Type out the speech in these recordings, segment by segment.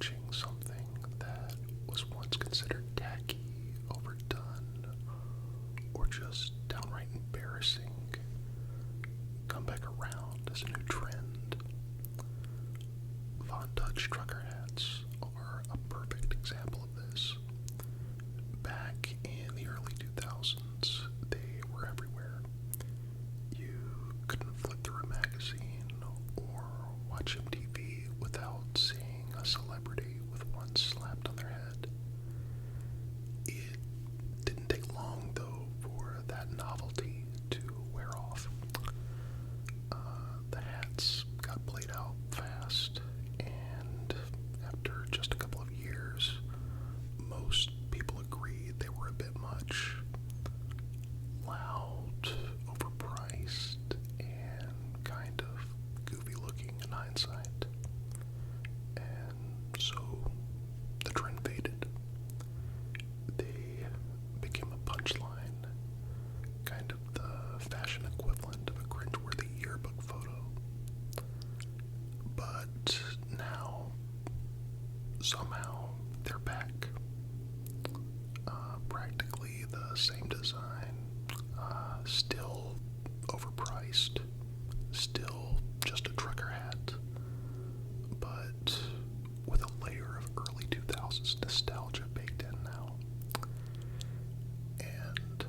watching something that was once considered tacky, overdone, or just downright embarrassing come back around as a new trend. Von Dutch trucker hats are a perfect example of this. Back in the early 2000s, they were everywhere. You couldn't flip through a magazine or watch MTV without seeing a celebrity with one slapped on their head. It didn't take long, though, for that novelty to wear off. The hats got played out fast, and after just a couple of years, most people agreed they were a bit much. Loud, overpriced, and kind of goofy looking in hindsight. And so the trend faded. They became a punchline, kind of the fashion equivalent of a cringeworthy yearbook photo. But now, somehow, they're back. Practically the same design, still overpriced, still just a trucker hat, but with a layer of early 2000s nostalgia baked in now. And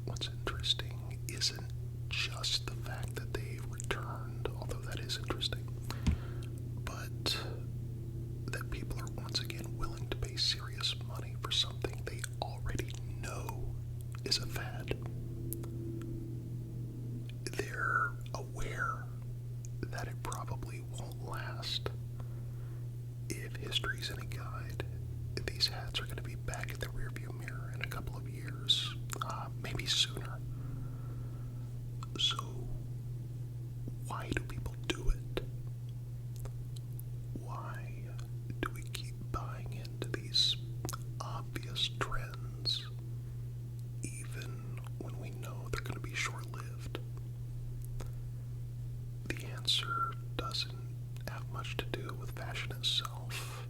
what's interesting isn't just the fact that they've returned, although that is interesting, but that people are once again willing to pay serious money for something they already know is a fad. They're aware that it probably won't last. If history's any guide, these hats are going to be back in the rearview mirror in a couple of years, maybe sooner. So, why do people do it? Why do we keep buying into these obvious trends, even when we know they're going to be short-lived? The answer doesn't have much to do with fashion itself,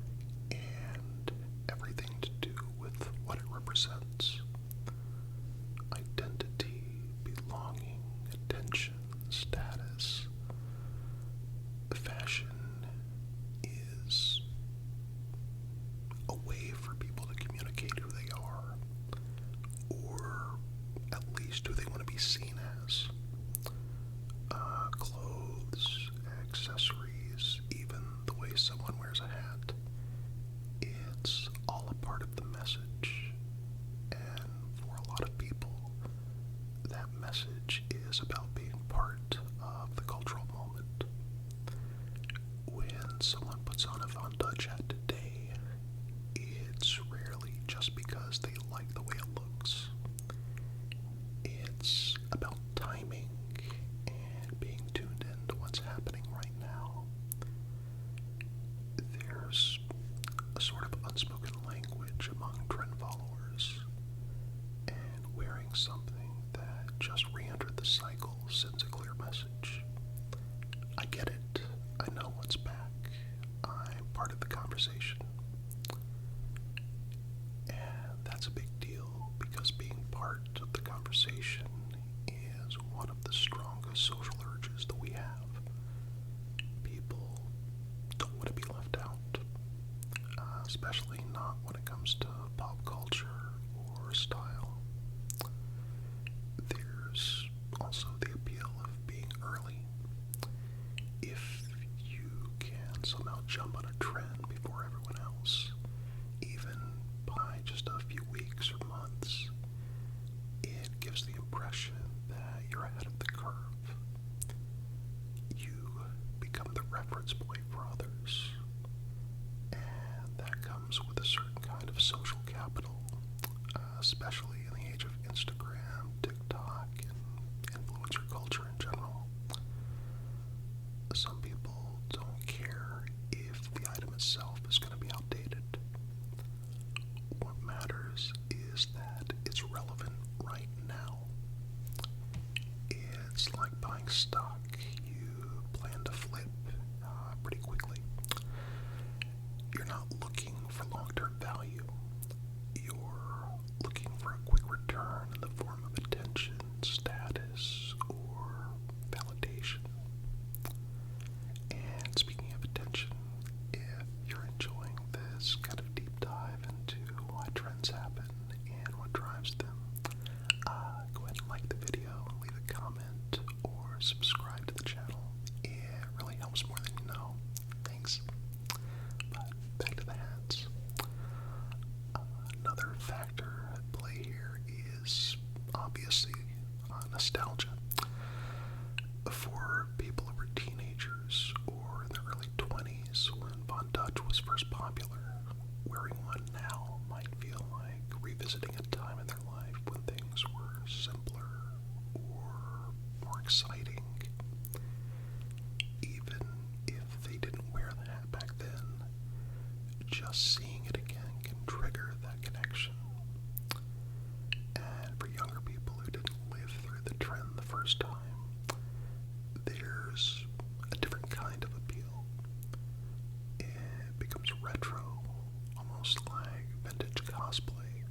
and everything to do with what it represents. Identity, belonging, attention, status. Fashion is a way for people to communicate who they are, or at least who they want to be seen as. Clothes, accessories, even the way someone wears a hat. It's all a part of the message, and for a lot of people, that message is about being part of the cultural moment. When someone puts on a Von Dutch hat today, it's rarely just because they like the way it looks. It's about timing and being tuned into what's happening right now. There's a sort of unspoken language among trend followers, and wearing something that just re-entered the cycle sends a clear message. I get it. I know what's back. I'm part of the conversation. And that's a big deal, because being part of the conversation is one of the strongest social urges that we have. People don't want to be left out, especially not when it comes to pop culture or style. There's also the appeal of being early. If you can somehow jump on a trend before everyone else, even by just a few weeks or months, it gives the impression that you're ahead of the curve. You become the reference point for others, and that comes with a certain kind of social capital, especially in the age of Instagram, TikTok, and influencer culture in general. Some people don't care if the item itself is going to be outdated. What matters is that it's relevant right now. It's like buying stock you plan to flip pretty quickly. You're not nostalgia. For people who were teenagers or in their early 20s when Von Dutch was first popular, wearing one now might feel like revisiting a time in their life when things were simpler or more exciting. Even if they didn't wear the hat back then, just seeing it again can trigger that connection. And for younger people who didn't live through the trend the first time, there's a different kind of appeal. It becomes retro, almost like vintage cosplay.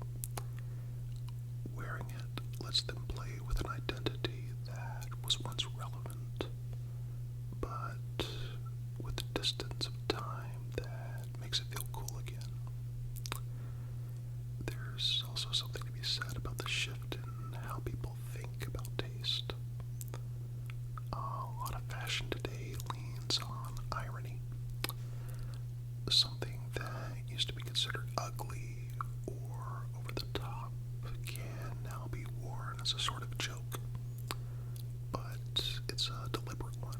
Wearing it lets them play with an identity that was once relevant, but with the distance of time that makes it feel cool again. There's also something to be said about the shift in how people think about taste. A lot of fashion today leans on irony. Something that used to be considered ugly or over the top can now be worn as a sort of joke, but it's a deliberate one.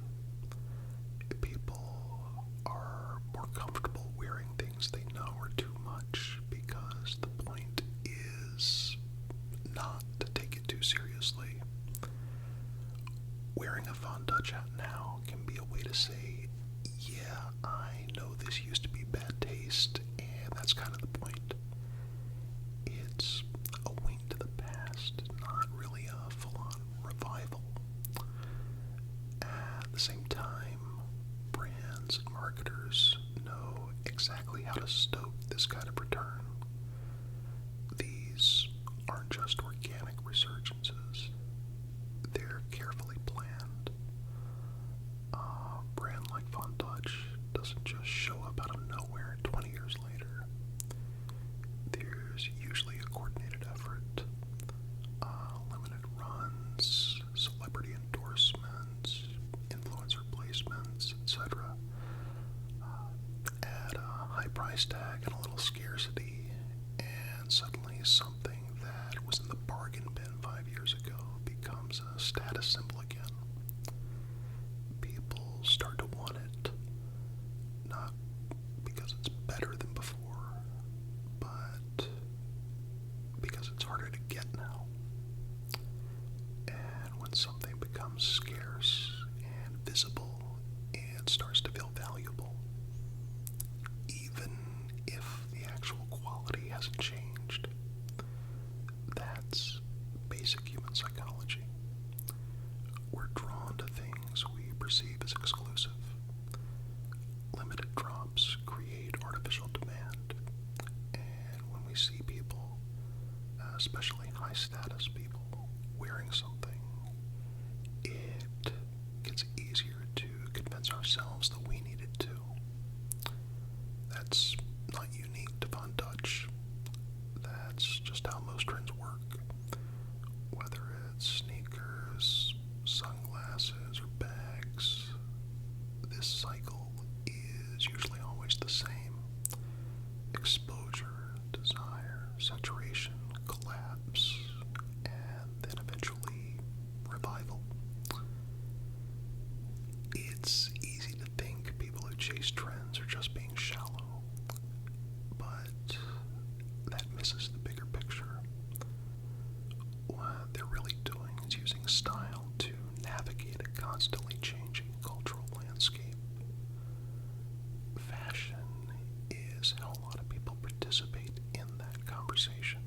People are more comfortable wearing things they know are too much because the point is not to take it too seriously. Wearing a Von Dutch hat now can be a way to say, yeah, I know this used to be bad taste, and that's kind of the point. It's a wink to the past, not really a full-on revival. At the same time, brands and marketers know exactly how to stoke this kind of return. These aren't just organic resurgences. They're carefully planned. A brand like Von Dutch doesn't just show up out of nowhere 20 years later. There's usually a coordinated effort. Limited runs, celebrity endorsements, influencer placements, etc. Add a high price tag and a little scarcity, and suddenly something that was in the bargain bin 5 years ago becomes a status symbol again. People start to want it, not because it's better than before, but because it's harder to get now. And when something becomes scarce and visible, it starts to feel valuable, even if the actual quality hasn't changed. That's basic human psychology. We're drawn to things we perceive as exclusive. Limited drops create artificial demand, and when we see people, especially high-status people, wearing something, it gets easier to convince ourselves that we need it too. That's not unique to Von Dutch. That's just how most trends work. Whether it's sneakers, sunglasses, or bags, this cycle is usually always the same. Exposure, desire, saturation, collapse, and then eventually revival. It's easy to think people who chase trends are just being shallow, but that misses the bigger picture. What they're really doing is using style to navigate a constantly changing cultural landscape. Fashion is how a lot of people participate in that conversation.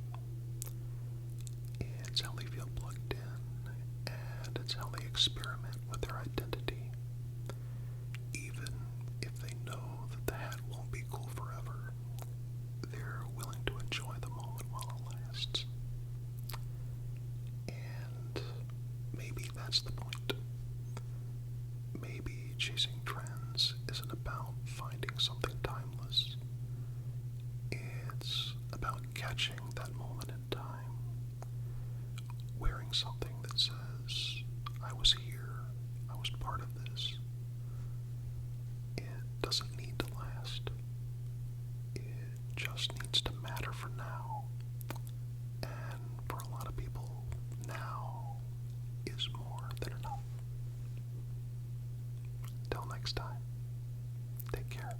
It's how they feel plugged in, and it's how they experiment with their identity. Even if they know that the hat won't be cool forever, they're willing to enjoy the moment while it lasts. And maybe that's the point. Maybe chasing trends isn't about finding something timeless. It's about catching that moment in time, wearing something that says, I was here, I was part of this. It doesn't need to last. It just needs to matter for now. And for a lot of people, now is is more than enough. Till next time, take care.